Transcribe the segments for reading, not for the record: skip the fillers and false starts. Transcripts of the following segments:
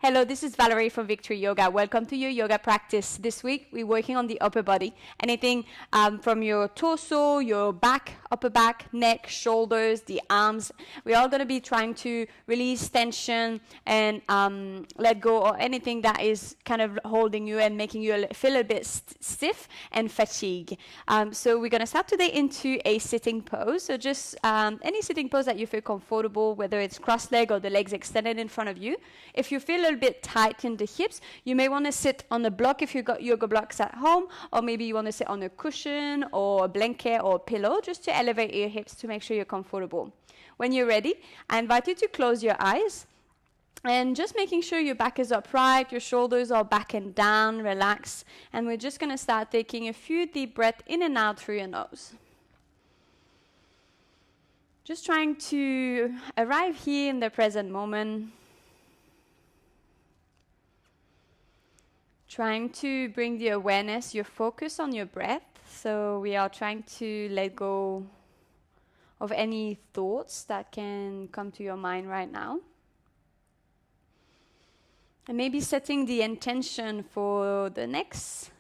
Hello, this is Valerie from Victory Yoga. Welcome to your yoga practice. This week, we're working on the upper body. Anything from your torso, your back, upper back, neck, shoulders, the arms. We're all going to be trying to release tension and let go or anything that is kind of holding you and making you feel a bit stiff and fatigue. So we're going to start today into a sitting pose. So just any sitting pose that you feel comfortable, whether it's cross-legged or the legs extended in front of you. If you feel a little bit tight in the hips, you may want to sit on a block if you've got yoga blocks at home, or maybe you want to sit on a cushion or a blanket or a pillow just to elevate your hips to make sure you're comfortable. When you're ready, I invite you to close your eyes and just making sure your back is upright, your shoulders are back and down, relax. And we're just going to start taking a few deep breaths in and out through your nose. Just trying to arrive here in the present moment. Trying to bring the awareness, your focus on your breath. So we are trying to let go of any thoughts that can come to your mind right now. And maybe setting the intention for the next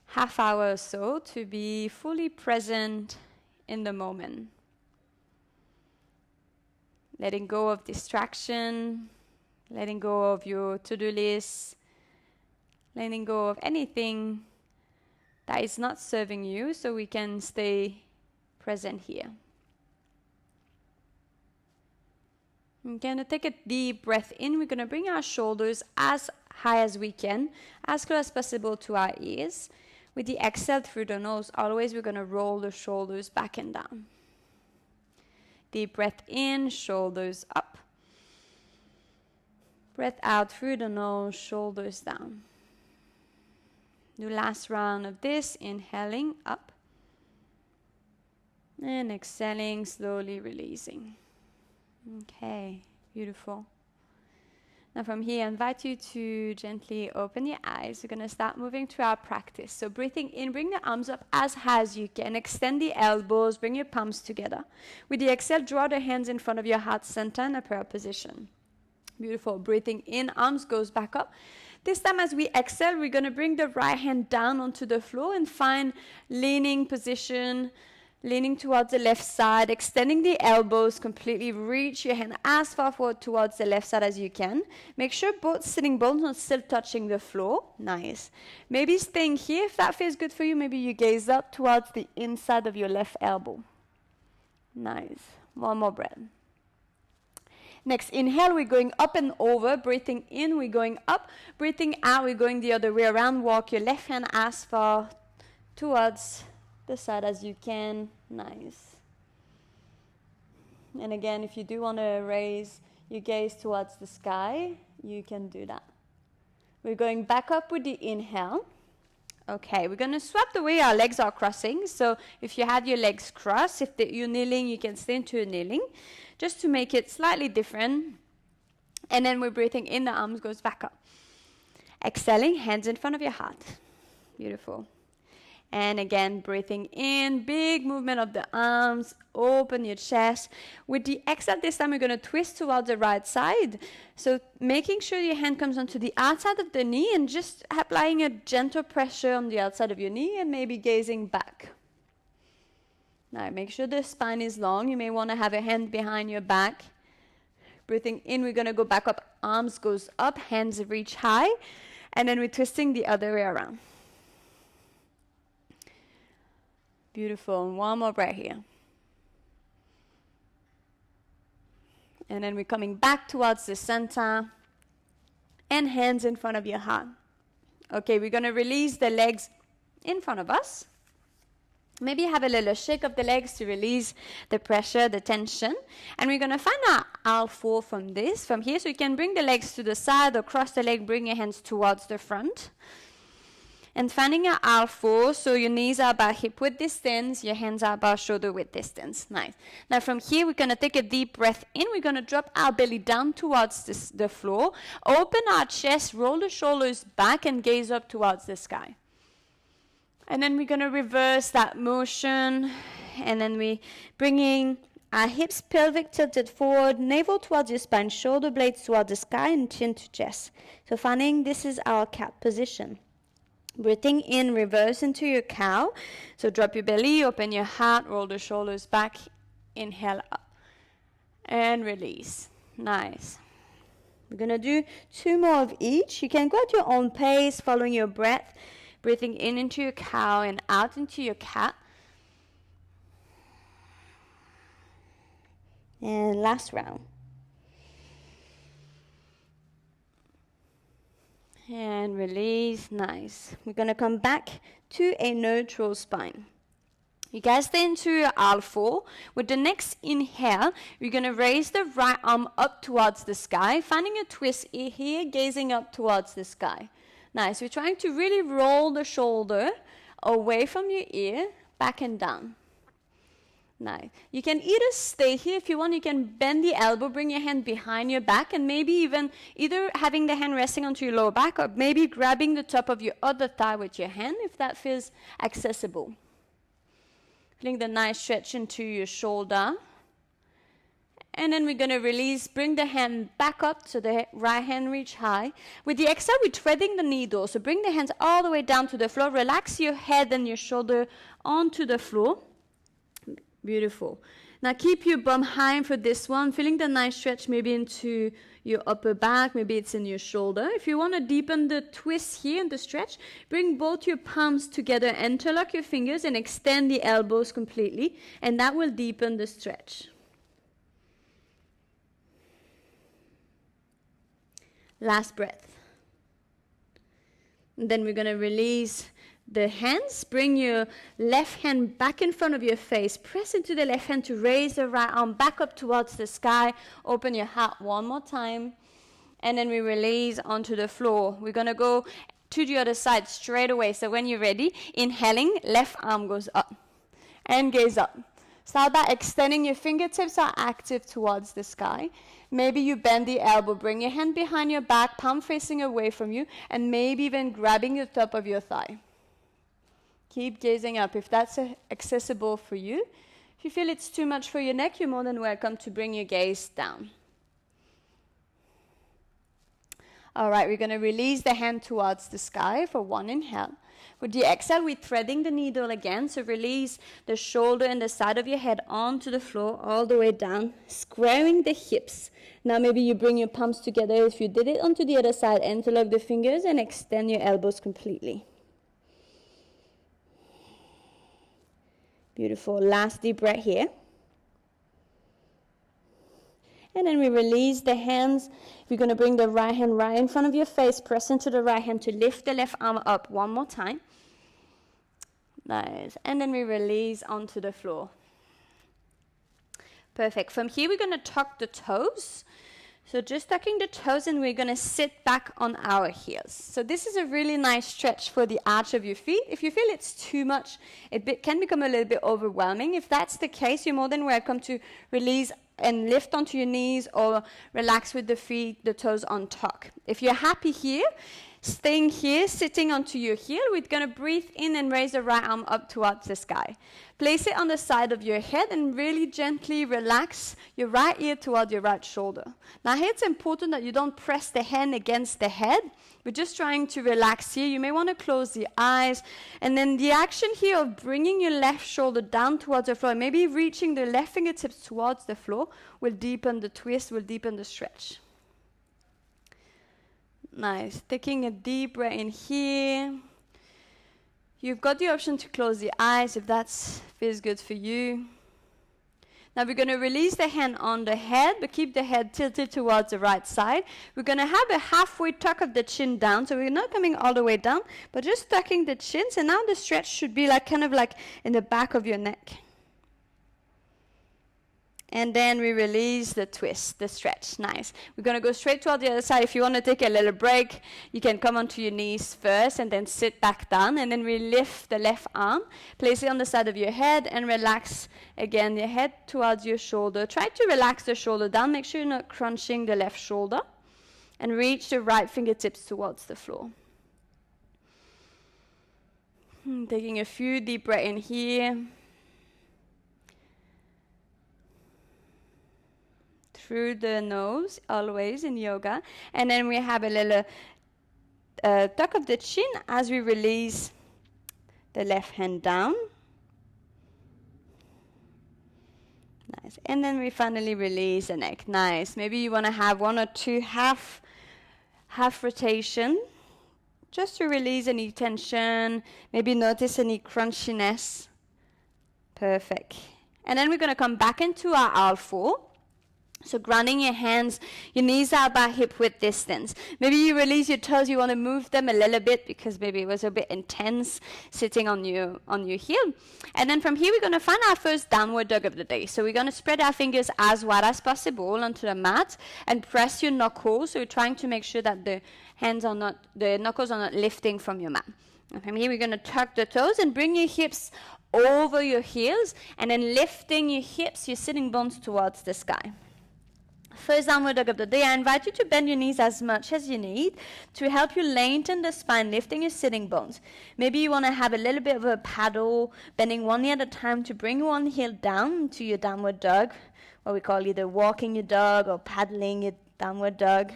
half hour or so to be fully present in the moment. Letting go of distraction, letting go of your to-do list, letting go of anything that is not serving you so we can stay present here. We're going to take a deep breath in. We're going to bring our shoulders as high as we can, as close as possible to our ears. With the exhale through the nose, always we're going to roll the shoulders back and down. Deep breath in, shoulders up. Breath out through the nose, shoulders down. Do last round of this, inhaling up. And exhaling, slowly releasing. Okay, beautiful. Now from here, I invite you to gently open your eyes. We're going to start moving through our practice. So breathing in, bring the arms up as high as you can. Extend the elbows, bring your palms together. With the exhale, draw the hands in front of your heart center in a prayer position. Beautiful. Breathing in, arms goes back up. This time as we exhale, we're going to bring the right hand down onto the floor and find leaning position, leaning towards the left side, extending the elbows completely. Reach your hand as far forward towards the left side as you can. Make sure both sitting bones are still touching the floor. Nice. Maybe staying here. If that feels good for you, maybe you gaze up towards the inside of your left elbow. Nice. One more breath. Next, inhale, we're going up and over. Breathing in, we're going up. Breathing out, we're going the other way around. Walk your left hand as far towards the side as you can. Nice. And again, if you do want to raise your gaze towards the sky, you can do that. We're going back up with the inhale. Okay, we're going to swap the way our legs are crossing. So if you have your legs crossed, if you're kneeling, you can stay into a kneeling, just to make it slightly different. And then we're breathing in, the arms goes back up. Exhaling, hands in front of your heart. Beautiful. And again, breathing in, big movement of the arms, open your chest. With the exhale this time, we're going to twist towards the right side. So making sure your hand comes onto the outside of the knee and just applying a gentle pressure on the outside of your knee and maybe gazing back. Now, make sure the spine is long. You may want to have a hand behind your back. Breathing in, we're going to go back up. Arms goes up, hands reach high. And then we're twisting the other way around. Beautiful. And one more breath here. And then we're coming back towards the center. And hands in front of your heart. Okay, we're going to release the legs in front of us. Maybe have a little shake of the legs to release the pressure, the tension. And we're going to find our R4 from here. So you can bring the legs to the side or cross the leg, bring your hands towards the front. And finding our R4, so your knees are about hip width distance, your hands are about shoulder width distance. Nice. Now from here, we're going to take a deep breath in. We're going to drop our belly down towards the floor. Open our chest, roll the shoulders back, and gaze up towards the sky. And then we're going to reverse that motion. And then we're bringing Our hips, pelvic tilted forward, navel towards your spine, shoulder blades towards the sky, and chin to chest. So finding this is our cat position. Breathing in, reverse into your cow. So drop your belly, open your heart, roll the shoulders back, inhale up, and release. Nice. We're going to do 2 more of each. You can go at your own pace, following your breath, breathing in into your cow and out into your cat. And last round. And release. Nice. We're going to come back to a neutral spine. You guys stay into your R4. With the next inhale, you're going to raise the right arm up towards the sky, finding a twist here, gazing up towards the sky. Nice. We're trying to really roll the shoulder away from your ear, back and down. Nice. You can either stay here if you want. You can bend the elbow, bring your hand behind your back, and maybe even either having the hand resting onto your lower back or maybe grabbing the top of your other thigh with your hand if that feels accessible. Feeling the nice stretch into your shoulder. And then we're going to release, bring the hand back up so the right hand reach high. With the exhale, we're threading the needle. So bring the hands all the way down to the floor. Relax your head and your shoulder onto the floor. Beautiful. Now keep your bum high for this one. Feeling the nice stretch maybe into your upper back. Maybe it's in your shoulder. If you want to deepen the twist here and the stretch, bring both your palms together, interlock your fingers and extend the elbows completely. And that will deepen the stretch. Last breath. And then we're going to release the hands. Bring your left hand back in front of your face. Press into the left hand to raise the right arm back up towards the sky. Open your heart one more time. And then we release onto the floor. We're going to go to the other side straight away. So when you're ready, inhaling, left arm goes up. And gaze up. Start by extending your fingertips are active towards the sky. Maybe you bend the elbow, bring your hand behind your back, palm facing away from you, and maybe even grabbing the top of your thigh. Keep gazing up if that's accessible for you. If you feel it's too much for your neck, you're more than welcome to bring your gaze down. All right, we're going to release the hand towards the sky for one inhale. With the exhale, we're threading the needle again. So release the shoulder and the side of your head onto the floor all the way down, squaring the hips. Now maybe you bring your palms together. If you did it onto the other side, interlock the fingers and extend your elbows completely. Beautiful. Last deep breath here. And then we release the hands. We're going to bring the right hand right in front of your face. Press into the right hand to lift the left arm up one more time. Nice. And then we release onto the floor. Perfect. From here, we're going to tuck the toes. So just tucking the toes, and we're going to sit back on our heels. So this is a really nice stretch for the arch of your feet. If you feel it's too much, it can become a little bit overwhelming. If that's the case, you're more than welcome to release and lift onto your knees or relax with the feet, the toes on tuck. If you're happy here, staying here, sitting onto your heel, we're going to breathe in and raise the right arm up towards the sky. Place it on the side of your head and really gently relax your right ear towards your right shoulder. Now here it's important that you don't press the hand against the head. We're just trying to relax here. You may want to close the eyes. And then the action here of bringing your left shoulder down towards the floor, maybe reaching the left fingertips towards the floor, will deepen the twist, will deepen the stretch. Nice. Taking a deep breath in here. You've got the option to close the eyes if that feels good for you. Now we're going to release the hand on the head, but keep the head tilted towards the right side. We're going to have a halfway tuck of the chin down, so we're not coming all the way down, but just tucking the chin. So now the stretch should be like kind of like in the back of your neck. And then we release the twist, the stretch. Nice. We're going to go straight toward the other side. If you want to take a little break, you can come onto your knees first and then sit back down. And then we lift the left arm, place it on the side of your head, and relax again your head towards your shoulder. Try to relax the shoulder down. Make sure you're not crunching the left shoulder. And reach the right fingertips towards the floor. Taking a few deep breaths in here. through the nose, always in yoga. And then we have a little tuck of the chin as we release the left hand down. Nice. And then we finally release the neck. Nice. Maybe you want to have 1 or 2 half rotation, just to release any tension. Maybe notice any crunchiness. Perfect. And then we're going to come back into our R4. So grounding your hands, your knees are about hip width distance. Maybe you release your toes, you want to move them a little bit because maybe it was a bit intense sitting on your heel. And then from here, we're going to find our first downward dog of the day. So we're going to spread our fingers as wide as possible onto the mat and press your knuckles. So you're trying to make sure that the knuckles are not lifting from your mat. And from here, we're going to tuck the toes and bring your hips over your heels and then lifting your hips, your sitting bones towards the sky. First downward dog of the day, I invite you to bend your knees as much as you need to help you lengthen the spine, lifting your sitting bones. Maybe you want to have a little bit of a paddle, bending one knee at a time to bring one heel down to your downward dog, what we call either walking your dog or paddling your downward dog.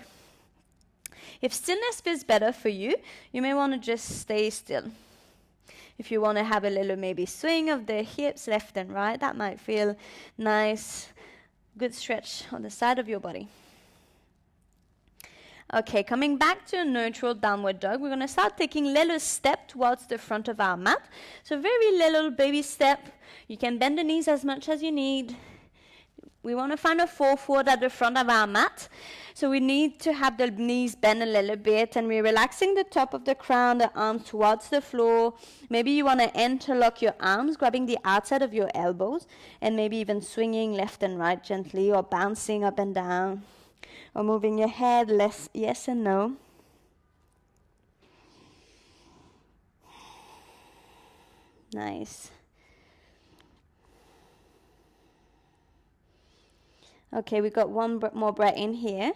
If stillness feels better for you, you may want to just stay still. If you want to have a little maybe swing of the hips left and right, that might feel nice. Good stretch on the side of your body. Okay, coming back to a neutral downward dog, we're going to start taking little step towards the front of our mat. So very little baby step. You can bend the knees as much as you need. We want to find a fall forward at the front of our mat. So we need to have the knees bend a little bit, and we're relaxing the top of the crown, the arms towards the floor. Maybe you want to interlock your arms, grabbing the outside of your elbows, and maybe even swinging left and right gently, or bouncing up and down, or moving your head less yes and no. Nice. Okay, we got one more breath in here.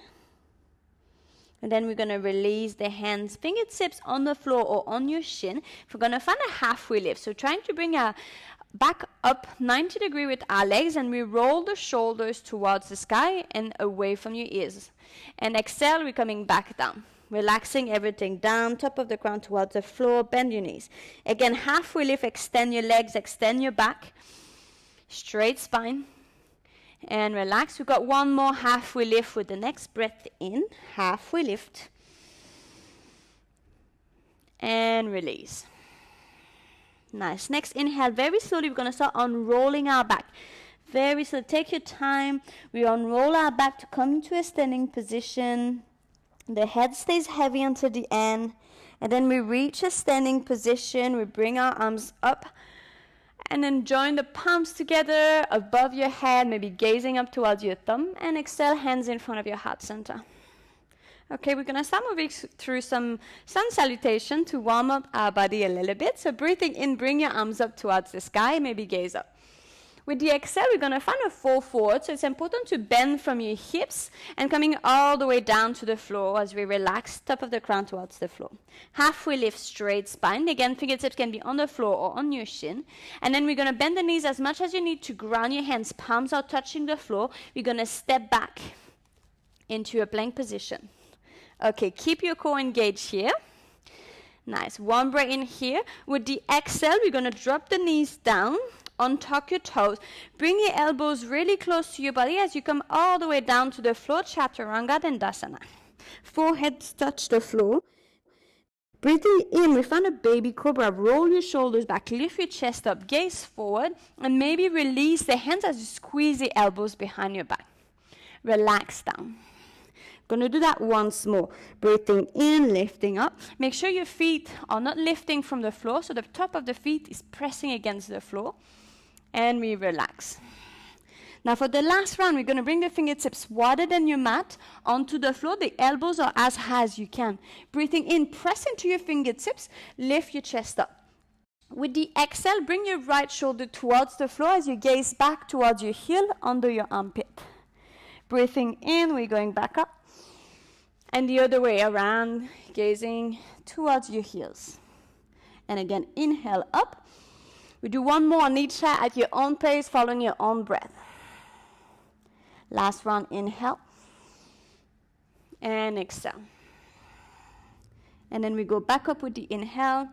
And then we're going to release the hands, fingertips on the floor or on your shin. We're going to find a halfway lift. So trying to bring our back up 90 degrees with our legs, and we roll the shoulders towards the sky and away from your ears. And exhale, we're coming back down. Relaxing everything down, top of the crown towards the floor, bend your knees. Again, halfway lift, extend your legs, extend your back. Straight spine. And relax. We've got one more halfway lift with the next breath in. Halfway lift. And release. Nice. Next inhale. Very slowly, we're going to start unrolling our back. Very slow. Take your time. We unroll our back to come into a standing position. The head stays heavy until the end. And then we reach a standing position. We bring our arms up. And then join the palms together above your head, maybe gazing up towards your thumb. And exhale, hands in front of your heart center. Okay, we're going to start moving through some sun salutation to warm up our body a little bit. So breathing in, bring your arms up towards the sky, maybe gaze up. With the exhale, we're going to find a fall forward. So it's important to bend from your hips and coming all the way down to the floor as we relax, top of the crown towards the floor. Halfway lift, straight spine. Again, fingertips can be on the floor or on your shin. And then we're going to bend the knees as much as you need to ground your hands. Palms are touching the floor. We're going to step back into a plank position. Okay, keep your core engaged here. Nice. One breath in here. With the exhale, we're going to drop the knees down. Untuck your toes. Bring your elbows really close to your body as you come all the way down to the floor, Chaturanga Dandasana. Foreheads touch the floor. Breathing in, we find a baby cobra. Roll your shoulders back, lift your chest up, gaze forward, and maybe release the hands as you squeeze the elbows behind your back. Relax down. Going to do that once more. Breathing in, lifting up. Make sure your feet are not lifting from the floor, so the top of the feet is pressing against the floor. And we relax. Now for the last round, we're going to bring the fingertips wider than your mat onto the floor. The elbows are as high as you can. Breathing in, press into your fingertips, lift your chest up. With the exhale, bring your right shoulder towards the floor as you gaze back towards your heel under your armpit. Breathing in, we're going back up. And the other way around, gazing towards your heels. And again, inhale up. We do one more on each side at your own pace, following your own breath. Last round, inhale. And exhale. And then we go back up with the inhale.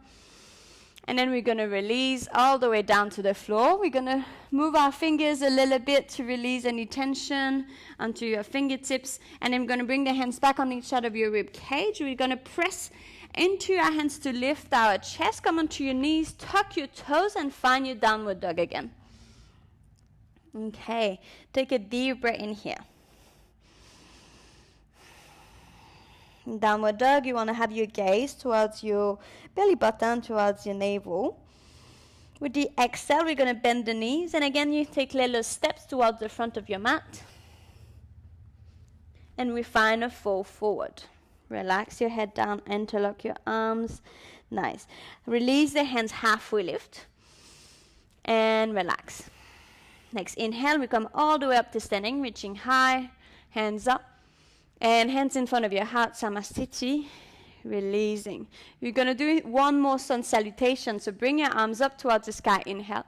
And then we're going to release all the way down to the floor. We're going to move our fingers a little bit to release any tension onto your fingertips. And then we're going to bring the hands back on each side of your rib cage. We're going to press into our hands to lift our chest. Come onto your knees, tuck your toes, and find your downward dog again. Okay, take a deep breath in here. Downward dog, you want to have your gaze towards your belly button, towards your navel. With the exhale, we're going to bend the knees. And again, you take little steps towards the front of your mat. And we find a fall forward. Relax your head down, interlock your arms. Nice. Release the hands, halfway lift. And relax. Next inhale, we come all the way up to standing, reaching high, hands up. And hands in front of your heart, Samasthiti, releasing. We're going to do one more sun salutation. So bring your arms up towards the sky, inhale.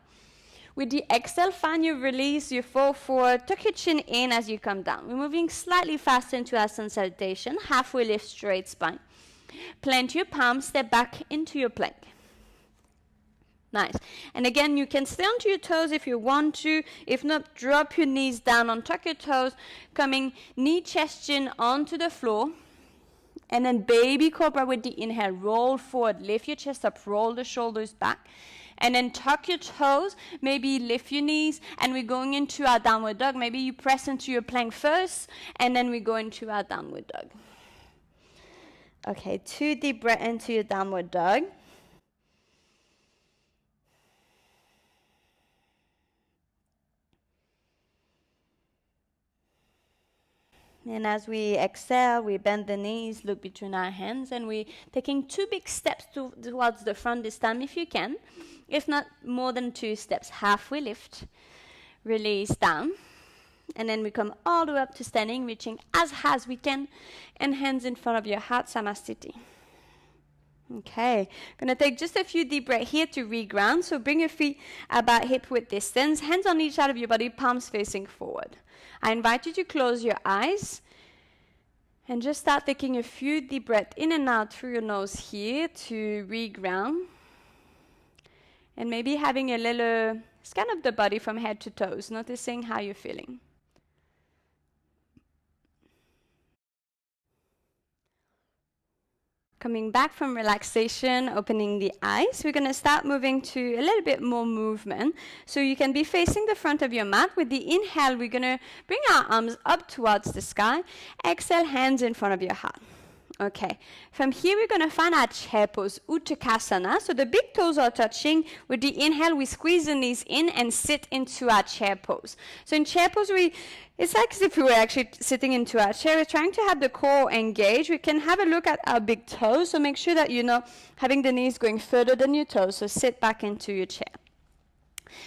With the exhale, find your release, you fall forward, tuck your chin in as you come down. We're moving slightly faster into our sun salutation, halfway lift, straight spine. Plant your palms, step back into your plank. Nice. And again, you can stay onto your toes if you want to. If not, drop your knees down, untuck your toes, coming knee, chest, chin onto the floor. And then baby cobra with the inhale. Roll forward, lift your chest up, roll the shoulders back. And then tuck your toes, maybe lift your knees. And we're going into our downward dog. Maybe you press into your plank first, and then we go into our downward dog. Okay, 2 deep breaths into your downward dog. And as we exhale, we bend the knees, look between our hands, and we're taking 2 big steps towards the front this time if you can. If not, more than 2 steps. Halfway lift, release down. And then we come all the way up to standing, reaching as high as we can, and hands in front of your heart, Samasthiti. Okay, going to take just a few deep breaths here to reground. So bring your feet about hip-width distance, hands on each side of your body, palms facing forward. I invite you to close your eyes and just start taking a few deep breaths in and out through your nose here to reground. And maybe having a little scan of the body from head to toes, noticing how you're feeling. Coming back from relaxation, opening the eyes, we're going to start moving to a little bit more movement. So you can be facing the front of your mat. With the inhale, we're going to bring our arms up towards the sky. Exhale, hands in front of your heart. Okay, from here we're going to find our chair pose, Uttakasana. So the big toes are touching. With the inhale, we squeeze the knees in and sit into our chair pose. So in chair pose, it's like as if we were actually sitting into our chair. We're trying to have the core engaged. We can have a look at our big toes. So make sure that you're not having the knees going further than your toes. So sit back into your chair.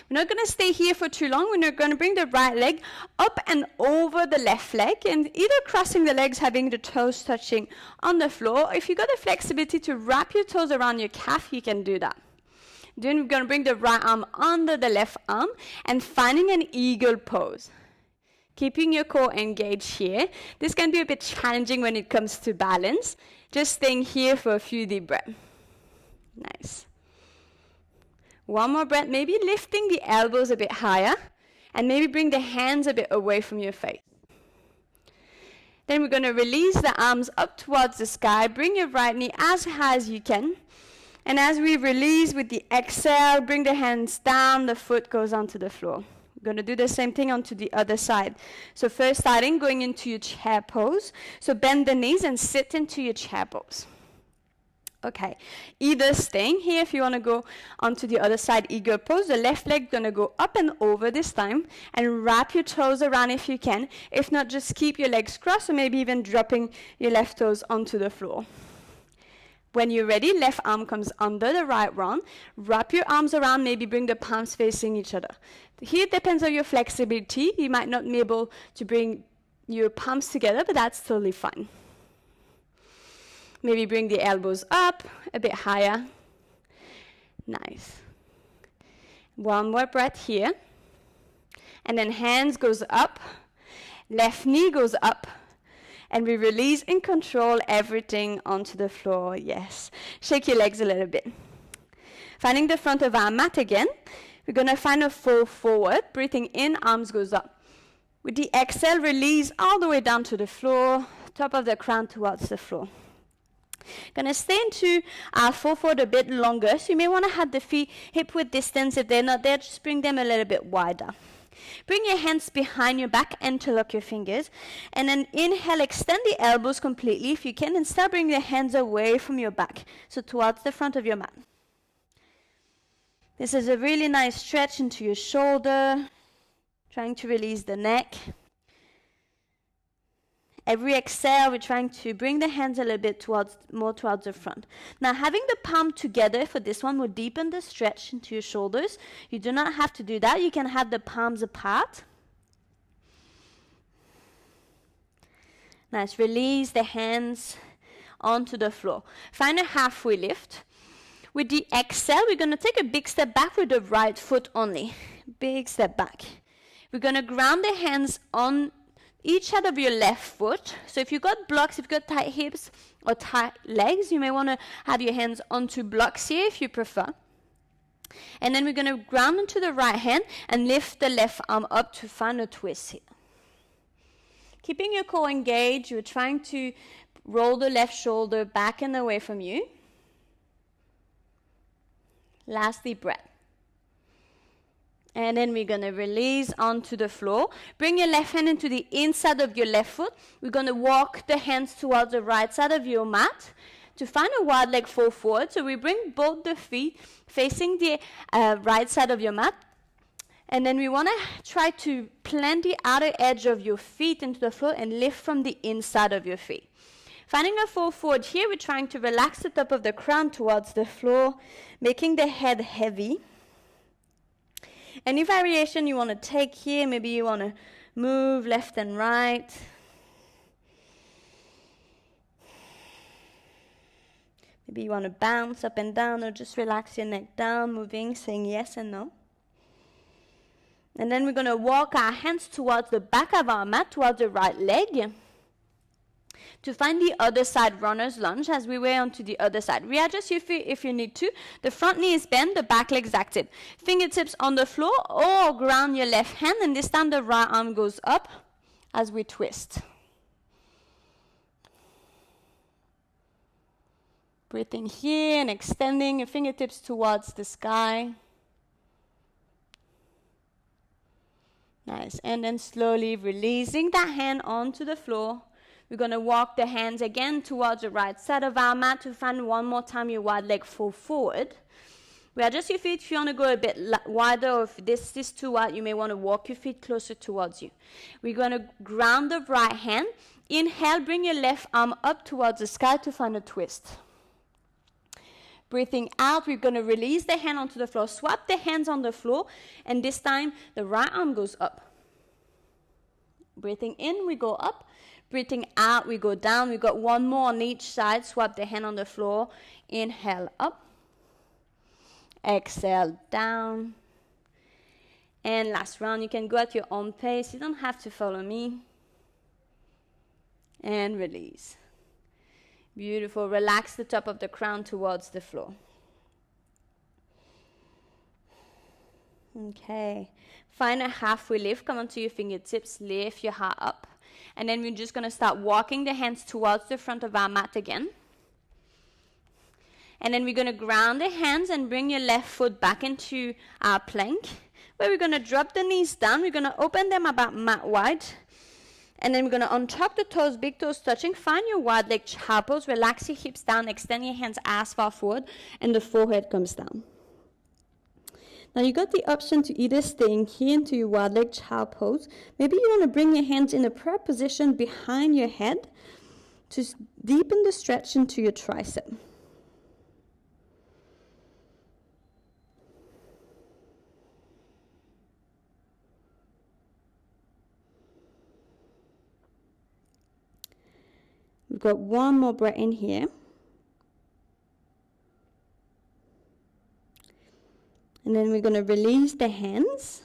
We're not going to stay here for too long. We're going to bring the right leg up and over the left leg, and either crossing the legs, having the toes touching on the floor. If you've got the flexibility to wrap your toes around your calf, you can do that. Then we're going to bring the right arm under the left arm and finding an eagle pose. Keeping your core engaged here. This can be a bit challenging when it comes to balance. Just staying here for a few deep breaths. Nice. One more breath, maybe lifting the elbows a bit higher, and maybe bring the hands a bit away from your face. Then we're going to release the arms up towards the sky. Bring your right knee as high as you can. And as we release with the exhale, bring the hands down, the foot goes onto the floor. We're going to do the same thing onto the other side. So first starting, going into your chair pose. So bend the knees and sit into your chair pose. Okay, either staying here if you want to go onto the other side, eagle pose. The left leg going to go up and over this time, and wrap your toes around if you can. If not, just keep your legs crossed, or maybe even dropping your left toes onto the floor. When you're ready, left arm comes under the right one. Wrap your arms around, maybe bring the palms facing each other. Here it depends on your flexibility. You might not be able to bring your palms together, but that's totally fine. Maybe bring the elbows up, a bit higher. Nice. One more breath here. And then hands goes up. Left knee goes up. And we release and control everything onto the floor. Yes. Shake your legs a little bit. Finding the front of our mat again. We're going to find a fold forward. Breathing in, arms goes up. With the exhale, release all the way down to the floor. Top of the crown towards the floor. Going to stay into our fold forward a bit longer. So you may want to have the feet hip width distance. If they're not there, just bring them a little bit wider. Bring your hands behind your back, interlock your fingers, and then inhale, extend the elbows completely if you can, and start bringing the hands away from your back, so towards the front of your mat. This is a really nice stretch into your shoulder, trying to release the neck. Every exhale, we're trying to bring the hands a little bit more towards the front. Now, having the palm together for this one will deepen the stretch into your shoulders. You do not have to do that. You can have the palms apart. Nice. Release the hands onto the floor. Find a halfway lift. With the exhale, we're going to take a big step back with the right foot only. Big step back. We're going to ground the hands on each side of your left foot. So if you've got blocks, if you've got tight hips or tight legs, you may want to have your hands onto blocks here if you prefer. And then we're going to ground into the right hand and lift the left arm up to find a twist here. Keeping your core engaged, you're trying to roll the left shoulder back and away from you. Last deep breath. And then we're going to release onto the floor. Bring your left hand into the inside of your left foot. We're going to walk the hands towards the right side of your mat to find a wide leg fold forward. So we bring both the feet facing the right side of your mat. And then we want to try to plant the outer edge of your feet into the floor and lift from the inside of your feet. Finding a fold forward here, we're trying to relax the top of the crown towards the floor, making the head heavy. Any variation you want to take here, maybe you want to move left and right. Maybe you want to bounce up and down or just relax your neck down, moving, saying yes and no. And then we're going to walk our hands towards the back of our mat, towards the right leg. To find the other side runner's lunge as we weigh onto the other side. Readjust your feet if you need to. The front knee is bent, the back leg is active. Fingertips on the floor or ground your left hand, and this time the right arm goes up as we twist. Breathing here and extending your fingertips towards the sky. Nice. And then slowly releasing that hand onto the floor. We're going to walk the hands again towards the right side of our mat to find one more time your wide leg fold forward. Readjust your feet if you want to go a bit wider, or if this is too wide, you may want to walk your feet closer towards you. We're going to ground the right hand. Inhale, bring your left arm up towards the sky to find a twist. Breathing out, we're going to release the hand onto the floor. Swap the hands on the floor, and this time the right arm goes up. Breathing in, we go up. Breathing out, we go down. We got one more on each side. Swap the hand on the floor. Inhale up. Exhale down. And last round, you can go at your own pace. You don't have to follow me. And release. Beautiful. Relax the top of the crown towards the floor. Okay. Find a halfway lift. Come onto your fingertips. Lift your heart up. And then we're just going to start walking the hands towards the front of our mat again. And then we're going to ground the hands and bring your left foot back into our plank, where we're going to drop the knees down. We're going to open them about mat wide. And then we're going to untuck the toes, big toes touching. Find your wide leg child pose. Relax your hips down. Extend your hands as far forward. And the forehead comes down. Now you got the option to either staying here into your wide leg child pose. Maybe you want to bring your hands in a prayer position behind your head to deepen the stretch into your tricep. We've got one more breath in here. And then we're going to release the hands.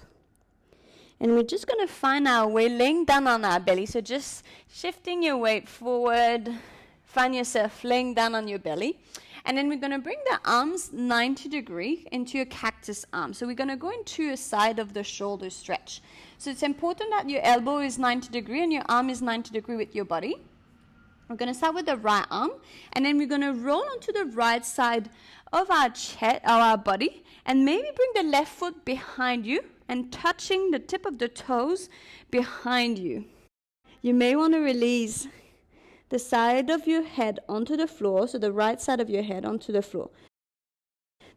And we're just going to find our way laying down on our belly. So just shifting your weight forward. Find yourself laying down on your belly. And then we're going to bring the arms 90 degrees into your cactus arm. So we're going to go into a side of the shoulder stretch. So it's important that your elbow is 90 degrees and your arm is 90 degrees with your body. We're going to start with the right arm, and then we're going to roll onto the right side of our chest, our body, and maybe bring the left foot behind you and touching the tip of the toes behind you. You may want to release the side of your head onto the floor, so the right side of your head onto the floor.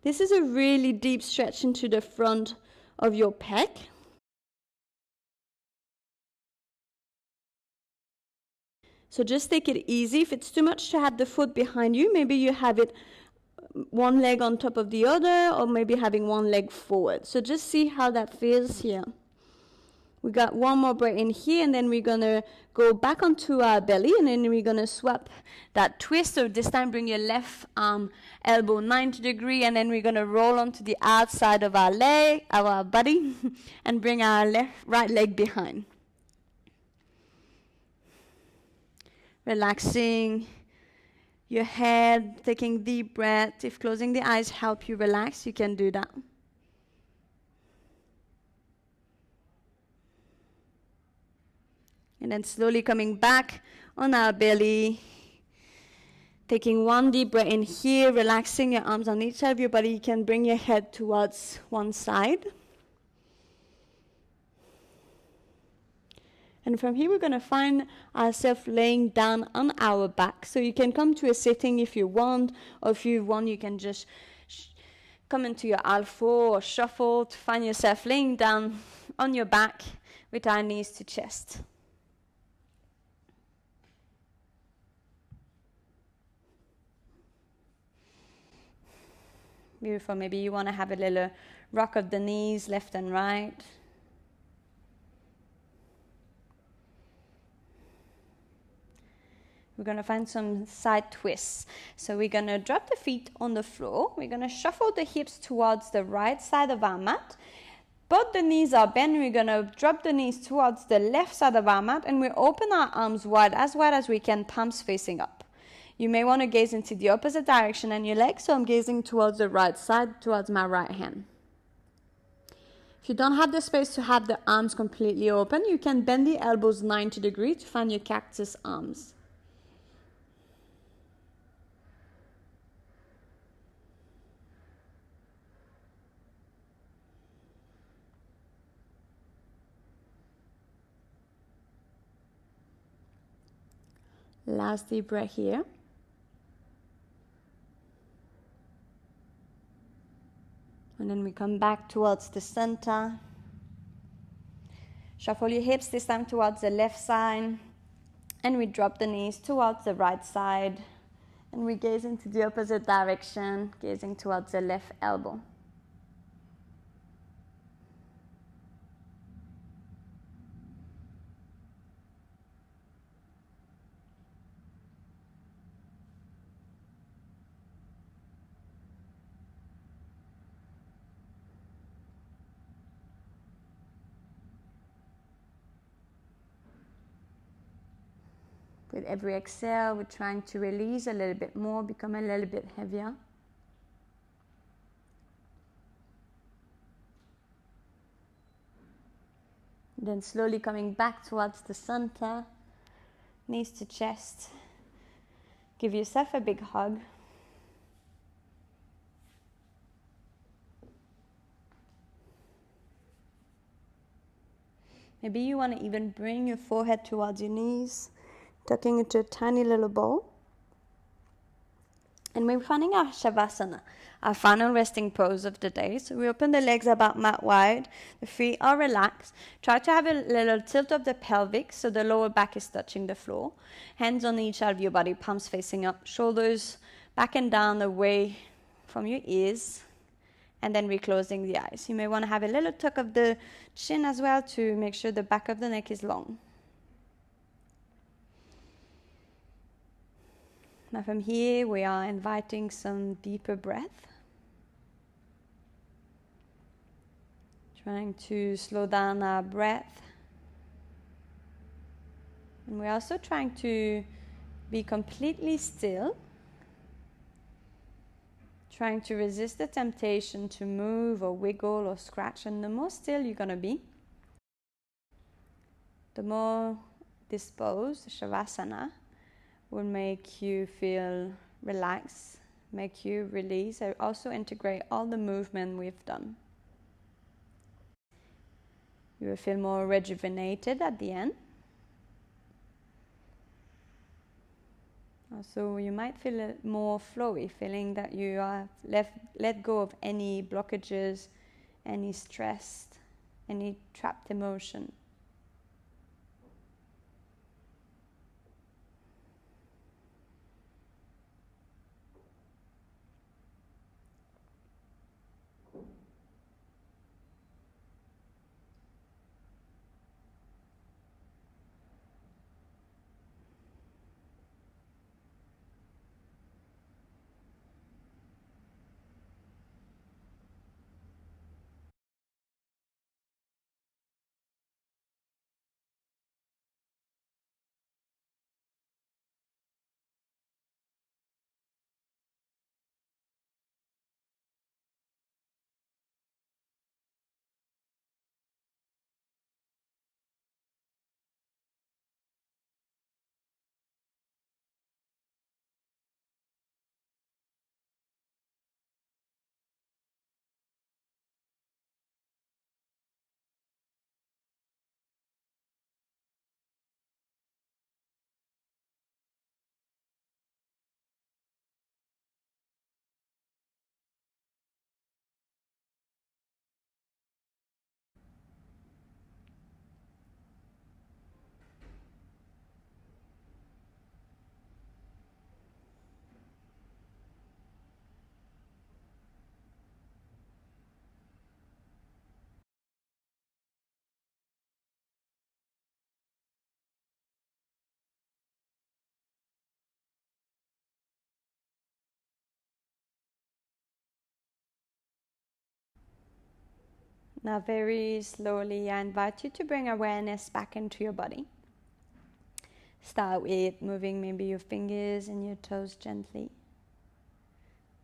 This is a really deep stretch into the front of your pec. So just take it easy. If it's too much to have the foot behind you, maybe you have it one leg on top of the other, or maybe having one leg forward. So just see how that feels here. We got one more breath in here, and then we're going to go back onto our belly, and then we're going to swap that twist. So this time bring your left arm, elbow 90 degrees, and then we're going to roll onto the outside of our leg, our body, and bring our right leg behind. Relaxing your head, taking deep breath. If closing the eyes help you relax, you can do that. And then slowly coming back on our belly. Taking one deep breath in here, relaxing your arms on each side of your body. You can bring your head towards one side. And from here, we're going to find ourselves laying down on our back. So you can come to a sitting if you want, or if you want, you can just come into your alpha or shuffle to find yourself laying down on your back with our knees to chest. Beautiful. Maybe you want to have a little rock of the knees, left and right. We're going to find some side twists. So we're going to drop the feet on the floor. We're going to shuffle the hips towards the right side of our mat. Both the knees are bent. We're going to drop the knees towards the left side of our mat, and we open our arms wide as we can, palms facing up. You may want to gaze into the opposite direction and your legs, so I'm gazing towards the right side, towards my right hand. If you don't have the space to have the arms completely open, you can bend the elbows 90 degrees to find your cactus arms. Last deep breath here. And then we come back towards the center. Shuffle your hips this time towards the left side. And we drop the knees towards the right side. And we gaze into the opposite direction, gazing towards the left elbow. With every exhale, we're trying to release a little bit more, become a little bit heavier. Then slowly coming back towards the center, knees to chest. Give yourself a big hug. Maybe you want to even bring your forehead towards your knees, tucking into a tiny little ball. And we're finding our Shavasana, our final resting pose of the day. So we open the legs about mat wide, the feet are relaxed. Try to have a little tilt of the pelvic so the lower back is touching the floor. Hands on each side of your body, palms facing up, shoulders back and down away from your ears. And then we're closing the eyes. You may want to have a little tuck of the chin as well to make sure the back of the neck is long. Now from here, we are inviting some deeper breath. Trying to slow down our breath. And we're also trying to be completely still. Trying to resist the temptation to move or wiggle or scratch. And the more still you're going to be, the more disposed Shavasana will make you feel relaxed, make you release. I also integrate all the movement we've done. You will feel more rejuvenated at the end. Also, you might feel it more flowy, feeling that you are let go of any blockages, any stress, any trapped emotion. Now very slowly, I invite you to bring awareness back into your body. Start with moving maybe your fingers and your toes gently.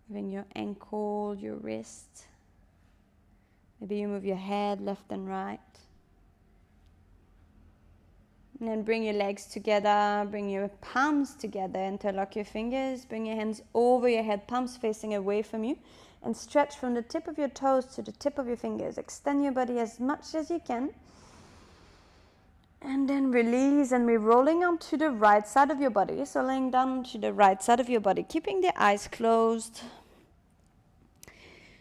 Moving your ankle, your wrist. Maybe you move your head left and right. And then bring your legs together, bring your palms together, interlock your fingers, bring your hands over your head, palms facing away from you, and stretch from the tip of your toes to the tip of your fingers. Extend your body as much as you can. And then release, and we're rolling onto the right side of your body. So laying down to the right side of your body, keeping the eyes closed.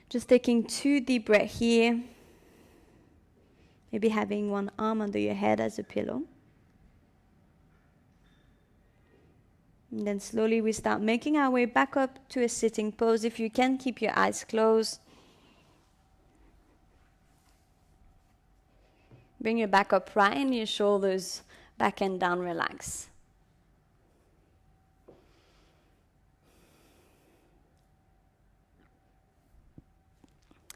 Just taking 2 deep breaths here. Maybe having one arm under your head as a pillow. And then slowly we start making our way back up to a sitting pose. If you can, keep your eyes closed. Bring your back upright and your shoulders back and down, relax.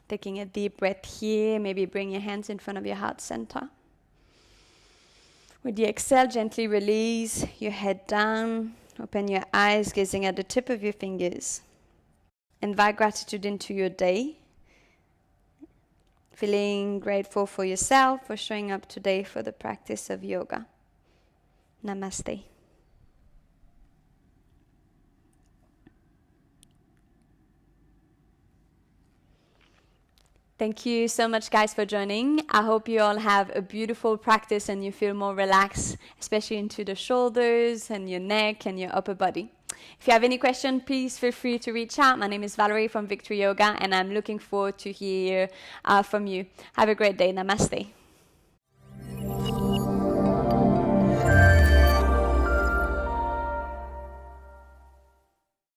Taking a deep breath here, maybe bring your hands in front of your heart center. With the exhale, gently release your head down. Open your eyes, gazing at the tip of your fingers. Invite gratitude into your day. Feeling grateful for yourself for showing up today for the practice of yoga. Namaste. Thank you so much, guys, for joining. I hope you all have a beautiful practice and you feel more relaxed, especially into the shoulders and your neck and your upper body. If you have any questions, please feel free to reach out. My name is Valerie from Victory Yoga, and I'm looking forward to hear from you. Have a great day. Namaste.